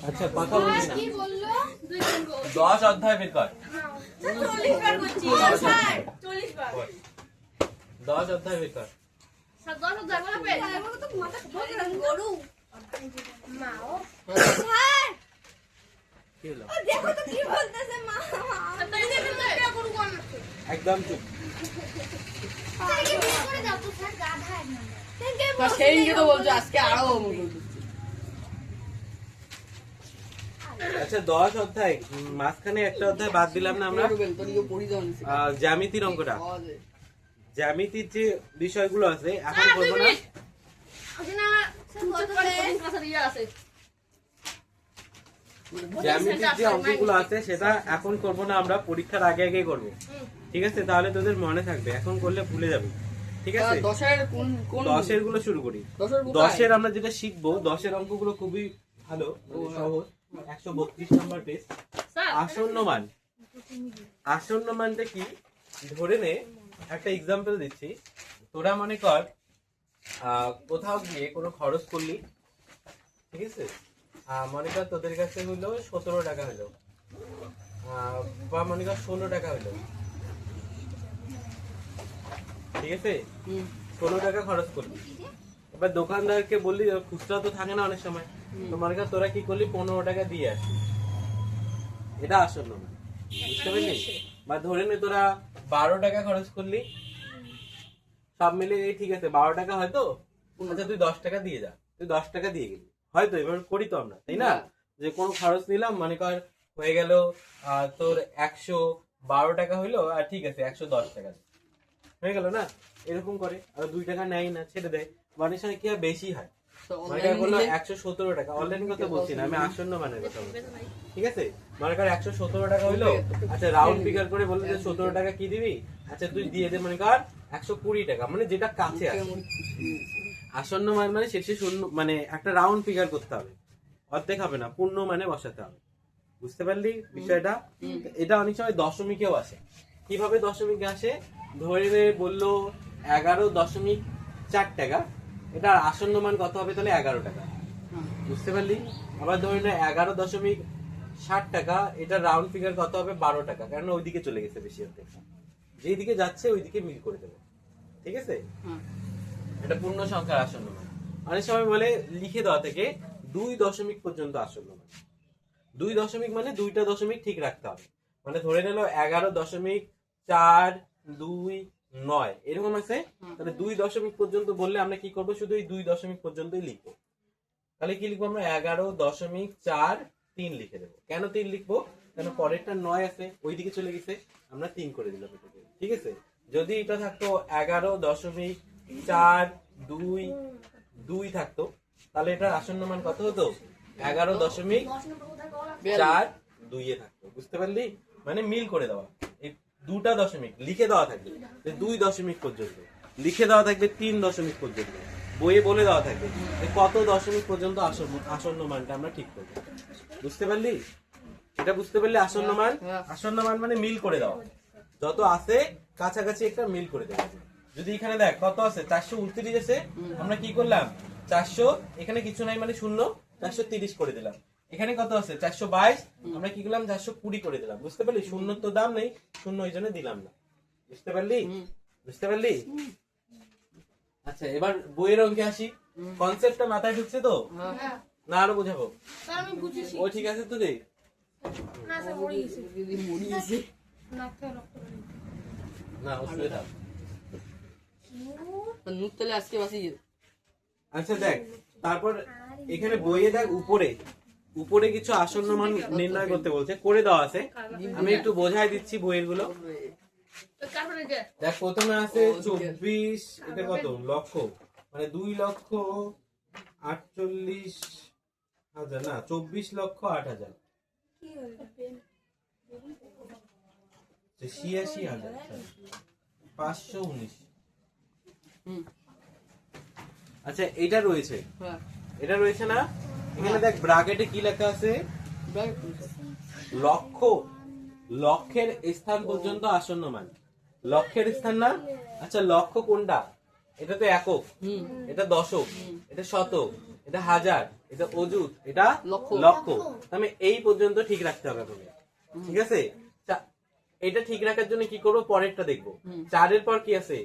আচ্ছা কথা বলছি না। 10 অধ্যায় বের কর। 40 বার করছি। 10 অধ্যায় বের কর। সব 10 অধ্যায় বলা পেয়ে এগুলো তো মাথা গরু মাও কি হলো? দেখো তো কি বলতেছে মা তাই দেখো তো এটা গরু কোন একদম চুপ। তাকে বিয়ে করে দাও তো স্যার গাধা একদম তো সেইকে তো বলছো আজকে আরো আচ্ছা 10 অধ্যায় মাঝখানে একটা অধ্যায় বাদ দিলাম না আমরা, জ্যামিতির অঙ্কটা। জ্যামিতির যে বিষয়গুলো আছে এখন করবো না। জ্যামিতির যে অঙ্কগুলো আছে সেটা এখন করবো না, আমরা পরীক্ষার আগে আগে করবো, ঠিক আছে? তাহলে তোদের মনে থাকবে, এখন করলে ভুলে যাবে, ঠিক আছে? 10-এর গুলো শুরু করি। 10-এর আমরা যেটা শিখবো, 10-এর অঙ্কগুলো খুবই ভালো, সহজ। 132 নম্বর পেজ। আসন্ন মান। আসন্ন মানটা কি? ধরে নে, একটা এক্সাম্পল দিচ্ছি। তোরা মনে কর কোথাও গিয়ে কোনো খরচ করলি, ঠিক আছে? মনে কর তোদের কাছে হইলো 17 টাকা হইলো, বা মনে কর 16 টাকা হইলো, ঠিক আছে? 16 টাকা খরচ করলি। এবার দোকানদারকে বললি, খুচরা তো থাকে না অনেক সময়, তো মনে কর তোরা কি করলি, 15 টাকা দিয়ে আসি। এটা আসন্ন মান, বুঝতে পারলি? বা ধরে নে তোরা 12 টাকা খরচ করলি, সব মিলে ঠিক আছে 12 টাকা হয়তো, আচ্ছা তুই 10 টাকা দিয়ে যা, তুই 10 টাকা দিয়ে গেলি হয়তো। এবার করি তো আমরা, তাই না? যে কোনো খরচ নিলাম, মনে কর হয়ে গেল তোর 112 টাকা হইলো, আর ঠিক আছে 110 টাকা হয়ে গেল না? এরকম করে। আর 2 টাকা নেয় না, ছেড়ে দেয়। অনেক সময় কি হয়, বেশি হয়, মনে কর বললো 117 টাকা। অনলাইন কথা বলছি না, আমি আসন্ন মানের কথা বলছি, ঠিক আছে? মনে কর 117 টাকা হইলো, আচ্ছা রাউন্ড ফিগার করে বললো যে 17 টাকা কি দিবি, আচ্ছা তুই দিয়ে দে মনে কর 120 টাকা, মানে যেটা কাছে আছে। আসন্ন মান মানে শেষে শূন্য, মানে একটা রাউন্ড ফিগার করতে হবে, অর্ধেক হবে না, পূর্ণ মানে বসাতে হবে, বুঝতে পারলি বিষয়টা? এটা অনেক সময় দশমিকেও আসে। কিভাবে দশমিকে আসে? ধরে বললো 11.4 টাকা, এটা আসন্ন মান কত হবে তাহলে? 11 টাকা, বুঝতে পারলি? আবার ধরে নে 11.60 টাকা, এটা রাউন্ড ফিগার কত হবে? 12 টাকা, কারণ ওইদিকে চলে গেছে বেশি, অর্ধেক যেদিকে যাচ্ছে ওইদিকে মিল করে দেবো, ঠিক আছে? এটা পূর্ণ সংখ্যার আসন্ন মান। অনেক সময় বলে লিখে দেওয়া থেকে 2 দশমিক পর্যন্ত আসন্ন মান। 2 দশমিক মানে 2টা দশমিক ঠিক রাখতে হবে, মানে ধরে নিল 11.429 এরকম আছে, তাহলে 2 দশমিক পর্যন্ত বললে আমরা কি করবো, শুধু এই 2 দশমিক পর্যন্তই লিখবো। তাহলে কি লিখবো আমরা? 11.43 লিখে দেবো। কেন 3 লিখবো? কেন পরেরটা 9 আছে, ওইদিকে চলে গেছে, আমরা 3 করে দিলাম, ঠিক আছে? যদি এটা থাকতো 11.422 থাকতো, তাহলে এটার আসন্ন মান কত হতো? 11.42 থাকতো, বুঝতে পারলি? মানে মিল করে দেওয়া। এই 2টা দশমিক লিখে দেওয়া থাকবে 2 দশমিক পর্যন্ত, লিখে দেওয়া থাকবে 3 দশমিক পর্যন্ত, বইয়ে বলে দেওয়া থাকবে যে কত দশমিক পর্যন্ত আসন্ন মানটা আমরা ঠিক করবো, বুঝতে পারলি? এটা বুঝতে পারলে আসন্ন মান, আসন্ন মান মানে মিল করে দেওয়া, যত আছে কাছাকাছি একটা মিল করে দেওয়া। যদি এখানে দেখ কত আছে, 429 আছে, আমরা কি করলাম 400, এখানে কিছু নাই মানে শূন্য, 430 করে দিলাম। এখানে কত আছে 422, আমরা কি করলাম 420 করে দিলাম, বুঝতে পারলি? শূন্য তো দাম নেই, শূন্য ওই জন্য দিলাম না, বুঝতে পারলি? বুঝতে পারলি? আচ্ছা এবার বইয়ের অঙ্কে আসি। কনসেপ্টটা মাথায় ঢুকছে তো না আরো বোঝাবো? ও ঠিক আছে তো? না আচ্ছা দেখ, তারপর এখানে বইয়ে দেখ উপরে উপরে কিছু আসন্ন মান নির্ণয় করতে বলছে, করে দেওয়া আছে, আমি একটু বোঝাই দিচ্ছি বইয়ের গুলো। দেখ প্রথমে আছে 24, এটা কত লক্ষ, মানে 2,48,000 না 24,08,000, 86,519। আচ্ছা এটা রয়েছে, এটা রয়েছে না? এখানে দেখ ব্র্যাকেটে কি লেখা আছে? লক্ষ, লক্ষের স্থান পর্যন্ত আসন্ন মান, লক্ষের স্থান না? আচ্ছা লক্ষ কোনটা? এটা তো একক, হুম এটা দশক, এটা শতক, এটা হাজার, এটা অযুত, এটা লক্ষ। লক্ষ। আমি এই পর্যন্ত ঠিক রাখতে হবে আমাকে, ঠিক আছে? এটা ঠিক রাখার জন্য কি করবো, পরেরটা দেখবো। 4 এর পর কি আছে?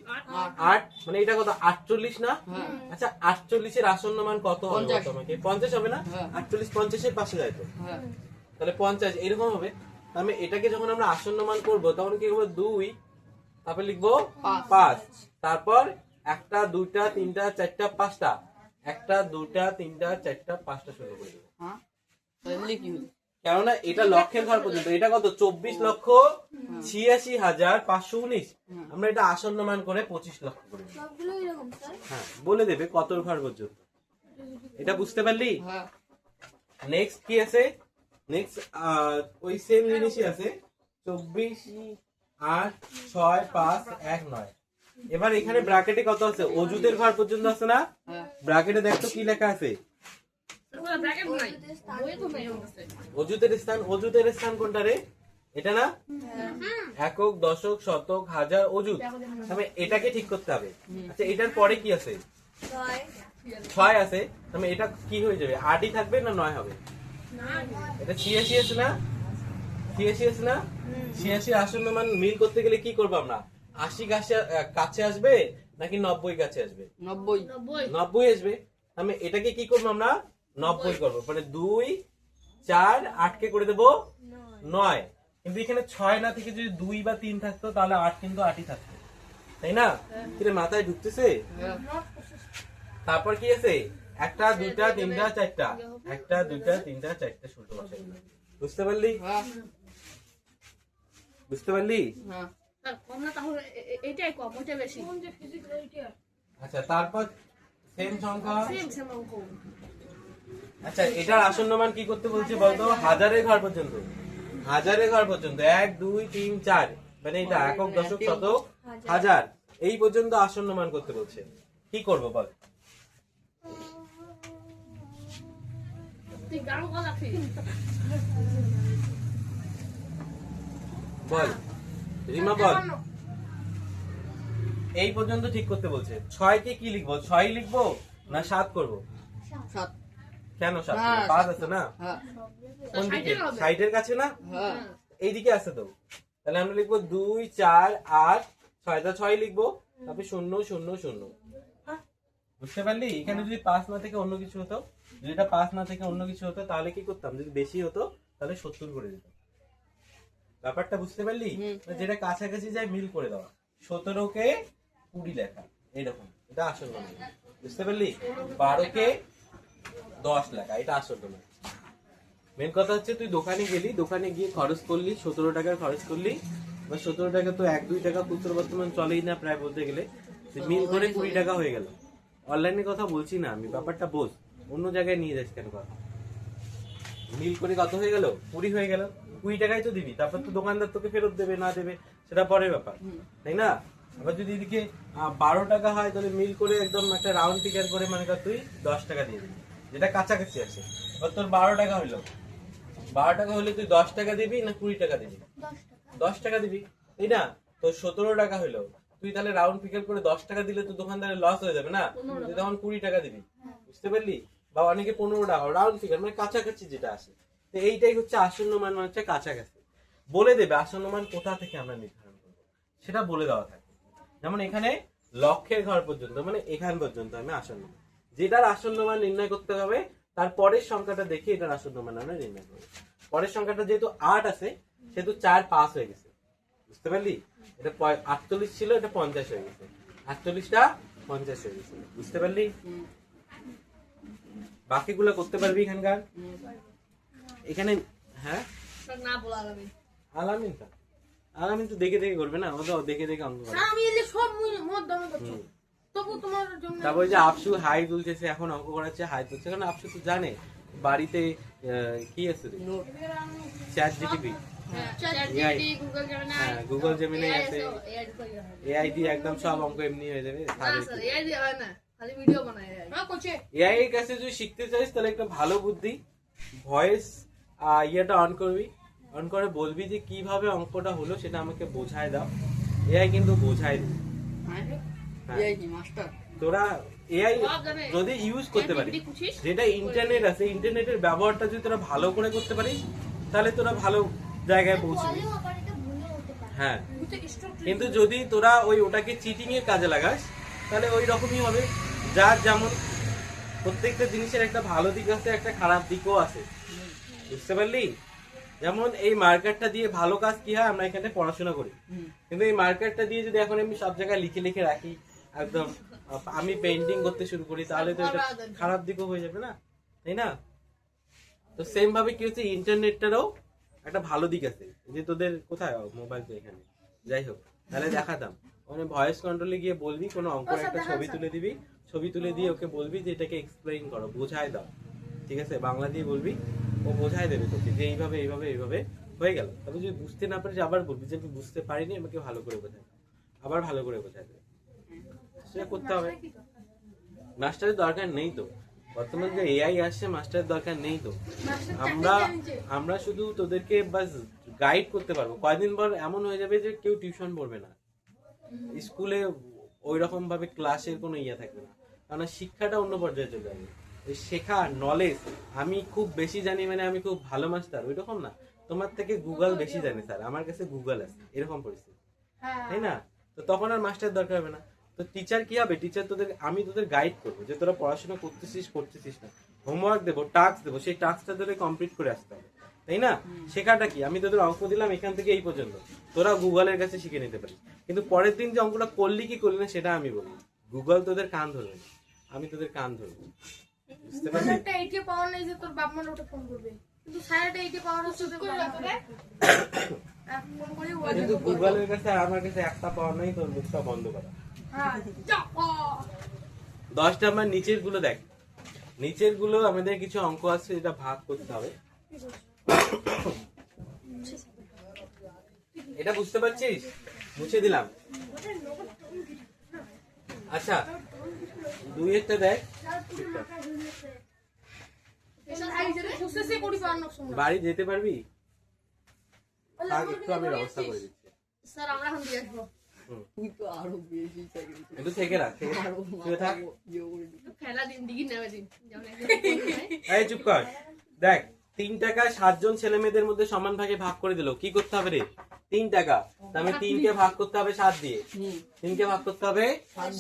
8, মানে এটা কত? 48 না? হ্যাঁ। আচ্ছা 48 এর আসন্ন মান কত হবে 50 তোমাকে? 50 হবে না? হ্যাঁ। 48 50 এর পাশে যায় তো, হ্যাঁ তাহলে 50 এরকম হবে। আমি এটাকে যখন আমরা আসন্ন মান করবো তখন কি করবো, 2, তারপর লিখবো 5, তারপর 1 2 3 4 5টা, 1 2 3 4 5টা শুরু করে দেবো। হ্যাঁ তাহলে কি হলো? কেননা এটা লক্ষের ঘর পর্যন্ত, এটা কত? 24,86,519। আমরা এটা আসন্ন মান করে 25 লক্ষ করে দেব। সবগুলো এরকম স্যার। হ্যাঁ, বলে দেবে কত ঘর পর্যন্ত। এটা বুঝতে পারলি? হ্যাঁ নেক্সট কি আছে? নেক্সট ওই সেম জিনিসই আছে, 24 8 6 5 1 9। এবার এখানে ব্র্যাকেটে কত আছে? অযুতের ঘর পর্যন্ত আছে না? হ্যাঁ ব্র্যাকেটে দেখতো কি লেখা আছে? ব্র্যাকেট নাই। বই তো নাই আমার কাছে। অযুতের স্থান কোনটা রে? এটা না? একক, দশক, শতক, হাজার, অযুত। তবে এটাকে ঠিক করতে হবে। আচ্ছা এটার পরে কি আছে? 6 আছে। তবে এটা কি হয়ে যাবে? 8ই থাকবে না 9 হবে? এটা 86 আছে না? 86 আছে না? 86 আসন্ন মান মিল করতে গেলে কি করবো আমরা? 80 কাছে আসবে নাকি 90 কাছে আসবে? 90 90 আসবে। আমি এটাকে কি করবো আমরা? 90 করবো। মানে 2 4 8 কে করে দেবো 9। কিন্তু এখানে 6 না থেকে যদি 2 বা 3 থাকতো তাহলে 8 কিন্তু 8ই থাকতো, তাই না? কিন্তু মাথায় ঢুকতেছে? হ্যাঁ তারপর কি আছে? 1 2 3 4টা, 1 2 3 4টা শুরু বসাই দিলাম। বুঝতে পারলি? হ্যাঁ বুঝতে পারলি? হ্যাঁ স্যার কম না তাহলে এটাই কম, ওটা বেশি। কোন যে ফিজিক্স এইটা? আচ্ছা তারপর সেম সংখ্যা। সেম অঙ্ক। আচ্ছা এটার আসন্ন মান কি করতে বলছে বলতো? হাজারের ঘর পর্যন্ত। হাজারের ঘর পর্যন্ত 1 2 3 4, মানে এটা একক, দশক, শতক, হাজার, এই পর্যন্ত আসন্ন মান করতে বলছে। কি করব বল? তুই গান গলা ফি। বল রিমা বল। এই পর্যন্ত ঠিক করতে বলছে। 6 কে কি লিখবো? 6 লিখবো না 7 করব? 7 কেন 7? হ্যাঁ, 5 আছে না? হ্যাঁ কোন দিকে? সাইডের কাছে না? হ্যাঁ এইদিকে আছে তো। তাহলে আমরা লিখবো 2 4 8 6টা 6 লিখবো, তারপরে 0 0 0। বুঝতে পারলি? এখানে যদি 5 না থেকে অন্য কিছু হতো, যদি এটা 5 না থেকে অন্য কিছু হতো তাহলে কি করতাম? যদি বেশি হতো তাহলে 70 করে দিতাম। ব্যাপারটা বুঝতে পারলি? যেটা কাছাকাছি যায় মিল করে দেওয়া। 17 কে 20 লেখা, এইরকম। এটা আসল মান। বুঝতে পারলি? 12 কে 10 লেখা, এটা আসল মান। মেন কথা হচ্ছে তুই দোকানে গেলি, দোকানে গিয়ে খরচ করলি, 17 টাকার খরচ করলি। এবার 17 টাকা তো 1 2 টাকা খুচরো বর্তমান চলেই না প্রায় বলতে গেলে। মিল করে 20 টাকা হয়ে গেল। অনলাইনের কথা বলছি না আমি, ব্যাপারটা বোঝ। অন্য জায়গায় নিয়ে যাস কেন কথা? মিল করে কত হয়ে গেল? 20 হয়ে গেল। 20 টাকায় তো দিবি, তারপর তো দোকানদার তোকে ফেরত দেবে না দেবে সেটা পরের ব্যাপার, তাই না? আবার যদি এদিকে 12 টাকা হয় তাহলে মিল করে একদম একটা রাউন্ড ফিগার করে মানে তুই 10 টাকা দিয়ে দিবি, যেটা কাছাকাছি আছে। এবার তোর 12 টাকা হলো, 12 টাকা হলে তুই 10 টাকা দিবি না 20 টাকা দিবি? 10 টাকা দিবি, তাই না? তোর 17 টাকা হলো, তুই তাহলে রাউন্ড ফিগার করে 10 টাকা দিলে তো দোকানদারের লস হয়ে যাবে না? তুই তখন 20 টাকা দিবি। বুঝতে পারলি? বা অনেকে 15 টাকা, রাউন্ড ফিগার মানে কাছাকাছি যেটা আসে। তো এইটাই হচ্ছে আসন্ন মান, মানে হচ্ছে কাছাকাছি। বলে দেবে আসন্ন মান কোথা থেকে আমরা নির্ধারণ করবো, সেটা বলে দেওয়া থাকে। যেমন এখানে লক্ষের ঘর পর্যন্ত, মানে এখান পর্যন্ত আমি আসন্ন মান, যেটার আসন্ন মান নির্ণয় করতে হবে তার পরের সংখ্যাটা দেখে এটার আসন্ন মান আমরা নির্ণয় করবো। পরের সংখ্যাটা যেহেতু 8 আছে সেহেতু 4 5 হয়ে গেছে। বুঝতে পারলি? এটা 48 ছিল, এটা 50 হয়ে গেছে। 48টা 50 হয়ে গেছে। বুঝতে পারলি? বাকিগুলো করতে পারবি এখানকার? এখানে হ্যাঁ না বলা যাবে। আলামিন তো, আলামিন তো দেখে দেখে করবে না, ও তো দেখে দেখে অঙ্ক করে। আমি এলে সব মত দামে করছি। তবু তোমার জন্য তারপর যে আফসু হাই তুলছে, এখন অঙ্ক করাচ্ছে হাই তুলছে, কারণ আফসু তো জানে বাড়িতে কি আছে চ্যাট জিটিপি, গুগল জেমিনি, হ্যাঁ গুগল জেমিনি আছে, এআই দিয়ে একদম সব অঙ্ক এমনি হয়ে যাবে। এআই দিয়ে হয় না, খালি ভিডিও বানায় এআই। হ্যাঁ কোচে এআই এর কাছে যদি শিখতে চাইস তাহলে একটা ভালো বুদ্ধি, ভয়েস ইয়েটা অন করবি, অন করে বলবি যে কিভাবে অঙ্কটা হলো সেটা আমাকে বোঝায় দাও, এআই কিন্তু বোঝায় দিবে। এই কি মাস্টার তোরা এআই যদি ইউজ করতে পারিস, যেটা ইন্টারনেট আছে, ইন্টারনেটের ব্যবহারটা যদি তোরা ভালো করে করতে পারিস, তাহলে তোরা ভালো জায়গায় পৌঁছবি। হ্যাঁ, কিন্তু যদি তোরা ওটাকে চিটিং এর কাজে লাগাস, তাহলে ওই রকমই হবে। যার যেমন প্রত্যেকটা জিনিসের একটা ভালো দিক আছে, একটা খারাপ দিকও আছে, বুঝতে পারলি? যেমন এই মার্কারটা দিয়ে ভালো কাজ কি হয়, আমরা এখানে পড়াশোনা করি, কিন্তু এই মার্কারটা দিয়ে যদি এখন আমি সব জায়গায় লিখে লিখে রাখি, একদম আমি পেন্টিং করতে শুরু করি, তাহলে তো এটা খারাপ দিকও হয়ে যাবে না, তাই না? তো সেম ভাবে কি হচ্ছে, ইন্টারনেটটারও একটা ভালো দিক আছে। যে তোদের কোথায় মোবাইল, তো এখানে, যাই হোক, তাহলে দেখাতাম ওখানে ভয়েস কন্ট্রোলে গিয়ে বলবি কোনো অঙ্কের একটা ছবি তুলে দিবি, ছবি তুলে দিয়ে ওকে বলবি যে এটাকে এক্সপ্লেইন করো, বোঝায় দাও, ঠিক আছে? বাংলা দিয়ে বলবি, ও বোঝায় দেবে তোকে যে এইভাবে এইভাবে এইভাবে হয়ে গেল। তবে যদি বুঝতে না পারিস আবার বলবি যে আমি বুঝতে পারিনি, আমাকে ভালো করে বোঝায় দাও, আবার ভালো করে বোঝায় দেবে। সেটা করতে হবে। মাস্টারের দরকার নেই তো, বর্তমানে যে এআই আসছে, মাস্টারের দরকার নেই তো। আমরা শুধু তোদেরকে বাস গাইড করতে পারবো। কয়েকদিন পর এমন হয়ে যাবে যে কেউ টিউশন পড়বে না, স্কুলে ওই রকম ভাবে ক্লাসের কোনো ইয়ে থাকবে না, কারণ শিক্ষাটা অন্য পর্যায়ে চলে যাবে। ওই শেখা, নলেজ, আমি খুব বেশি জানি মানে আমি খুব ভালো মাস্টার, ওই রকম না। তোমার থেকে গুগল বেশি জানে স্যার, আমার কাছে গুগল আছে, এরকম পরিস্থিতি, তাই না? তো তখন আর মাস্টার দরকার হবে না। তো টিচার কি হবে, টিচার আমি তোদের গাইড করবো যে তোরা পড়াশোনা করতেছিস না, হোমওয়ার্ক দেবো, টাস্ক দেবো, সেই টাস্কটা তোদের কমপ্লিট করে আসতে হবে, তাই না? শেখাটা কি, আমি তোদের অঙ্ক দিলাম এখান থেকে এই পর্যন্ত, তোরা গুগলের কাছে শিখে নিতে পারিস, কিন্তু পরের দিন যে অঙ্কটা করলি কি করলি না সেটা আমি বলি। গুগল তোদের কান ধরবে না, আমি তোদের কান ধরবো, বুঝতে পারলি? পাওয়ার নেই যে তোর বাপ মার ওটা ফোন করবে, কিন্তু স্যারটা পাওয়ার হচ্ছে কিন্তু গুগলের কাছে আর আমার কাছে একটা পাওয়ার নাই, তোর মুখটা বন্ধ করা। 10 নাম্বার নিচের গুলো দেখ, নিচের গুলো আমাদের কিছু অঙ্ক আছে, এটা ভাগ করতে হবে। এটা বুঝতে পারছিস? মুছে দিলাম। আচ্ছা, 2 একটা দেখ, বাড়ি যেতে পারবি? একটু আমি ব্যবস্থা করে দিচ্ছি। স্যার আমরা এখন দিয়ে আসবো। তুই তো আরো বেশি চাকরি একটু থেকে রাখ, শুয়ে থাক। খেলা দিন দিঘি নেবে দিন। এই চুপ কর। দেখ, 3 টাকা 7 জন ছেলে মেয়েদের মধ্যে সমান ভাগে ভাগ করে দিল। কি করতে হবে রে? 3 টাকা, তাহলে 3 কে ভাগ করতে হবে 7 দিয়ে। 3 কে ভাগ করতে হবে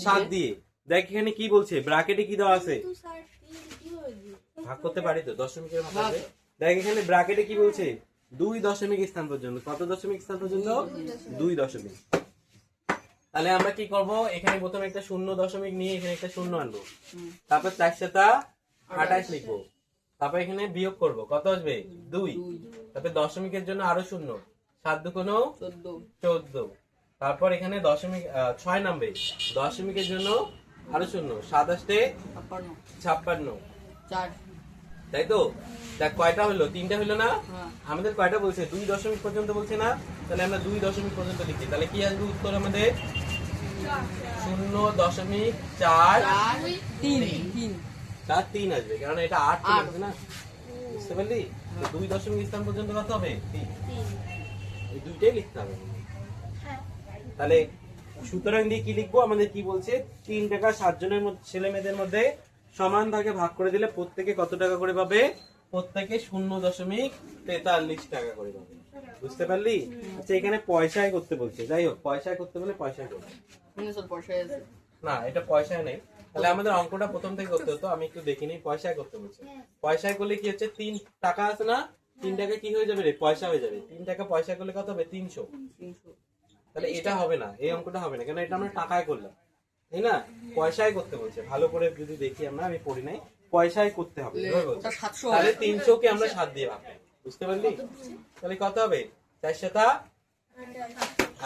7 দিয়ে। দেখ এখানে কি বলছে, ব্র্যাকেটে কি দেওয়া আছে? ভাগ করতে পারি তো, দশমিকের ভাগ হবে। দেখ এখানে ব্র্যাকেটে কি বলছে, 2 দশমিক স্থান পর্যন্ত। কত দশমিক স্থান পর্যন্ত? 2 দশমিক। তাহলে আমরা কি করব, এখানে প্রথমে একটা 0 দশমিক নিয়ে এখানে একটা 0 আনবো, তারপর 4 7 28 লিখবো, তারপর এখানে বিয়োগ করব, কত আসবে? 2। তারপর দশমিকের জন্য আরো 0, 7 2 14। তারপর এখানে দশমিক 6 নামবে, দশমিকের জন্য আরো 0, 7 8 56, 4। তাই তো? দেখ কয়টা হলো, 3টা হলো না? আমাদের কয়টা বলছে? 2 দশমিক পর্যন্ত বলছে না? তাহলে আমরা 2 দশমিক পর্যন্ত লিখি। তাহলে কি আসবে উত্তর আমাদের? 0.43 আসবে, কারণ এটা 8 চলে আসবে না, বুঝতে পারলি? 2 দশমিক স্থান পর্যন্ত কত হবে? 3। এই দুইটাই লিখতে হবে। তাহলে সুতরাং দিয়ে কি লিখবো, আমাদের কি বলছে, 3 টাকা 7 জনের ছেলে মেয়েদের মধ্যে সমান ভাগে ভাগ করে দিলে প্রত্যেকে কত টাকা করে পাবে? প্রত্যেকে 0.43 টাকা করে পাবে, বুঝতে পারলি? আচ্ছা, এখানে পয়সায় করতে বলছে, যাই হোক, পয়সায় করতে বলে পয়সায় করবে না, এটা পয়সায় নেই। তাহলে আমাদের অঙ্কটা প্রথম থেকে করতে হতো, আমি একটু দেখিনি। পয়সায় করতে বলছে, পয়সায় করলে কি হচ্ছে, 3 টাকা আছে না, 3 টাকা কি হয়ে যাবে রে? পয়সা হয়ে যাবে। 3 টাকা পয়সা করলে কত হবে? 300। তাহলে এটা হবে না, এই অঙ্কটা হবে না, কেন এটা আমরা টাকায় করলাম, তাই না? পয়সায় করতে বলছে, ভালো করে যদি দেখি আমরা, আমি পড়ি নাই, পয়সায় করতে হবে। তাহলে 300 কে আমরা 7 দিয়ে ভাগ, বুঝতে পারলি? তাহলে কত হবে? 4 7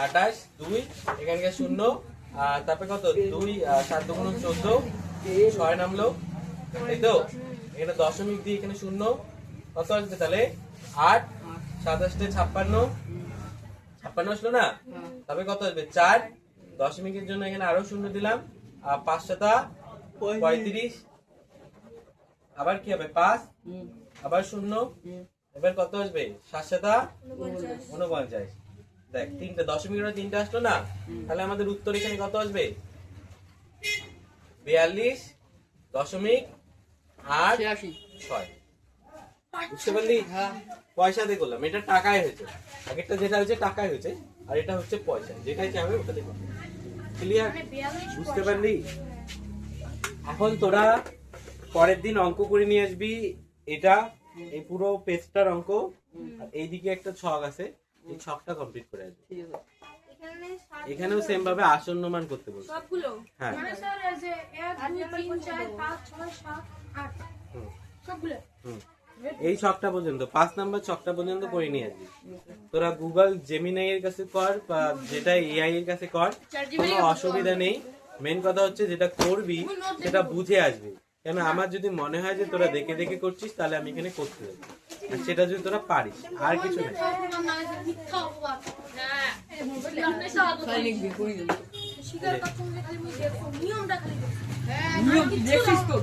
28, 2 এখানকার 0, আর তারপরে কত? 2 7 2 14, 6 নামলো, তাই তো? এখানে দশমিক দিয়ে এখানে 0, কত আসবে তাহলে? 8 7 8 56 আসলো না? তারপরে কত আসবে? 4 দশমিকের জন্য এখানে আরো 0 দিলাম, আর 5 7 35, আবার কি হবে? 5 আবার 0, এবার কত আসবে? 7 7 49। দেখ 3টা দশমিকের 3টা আসলো না? তাহলে আমাদের উত্তর এখানে কত আসবে? 86 বুঝতে পারলি? হ্যাঁ পয়সা দিয়ে করলাম, এটা টাকায় হয়েছে। আগেরটা যেটা হয়েছে টাকায় হয়েছে, আর এটা হচ্ছে পয়সা, যেটাই চাইবে ওটা দিয়ে করবে। ক্লিয়ার? বুঝতে পারলি? এখন তোরা পরের দিন অঙ্ক করে নিয়ে আসবি। এটা এই পুরো পেজটার অঙ্ক, আর এইদিকে একটা ছক আছে, এই ছকটা কমপ্লিট করে আসবি। ঠিক আছে এখানেও সেম ভাবে আসন্ন মান করতে বলছি। সবগুলো হ্যাঁ মানে স্যার এই যে 1 2 3 4 5 6 7 8 হুম, সবগুলো হুম। এই ছকটা পর্যন্ত 5 নাম্বার ছকটা পর্যন্ত করে নিয়ে আসবি। তোরা গুগল জেমিনাই এর কাছে কর বা যেটা এআই এর কাছে কর, কোনো অসুবিধা নেই। মেন কথা হচ্ছে যেটা করবি সেটা বুঝে আসবি। কেন আমার যদি মনে হয় যে তোরা দেখে দেখে করছিস, তাহলে আমি এখানে করতে দেবো, আর সেটা যদি তোরা পারিস, আর কিছু নেই। মিথ্যা অপবাদ না সাইনিক বিকুই দিল স্বীকার করতে খালি মুই দেখো নিয়মটা খালি দেখো। দেখছিস তো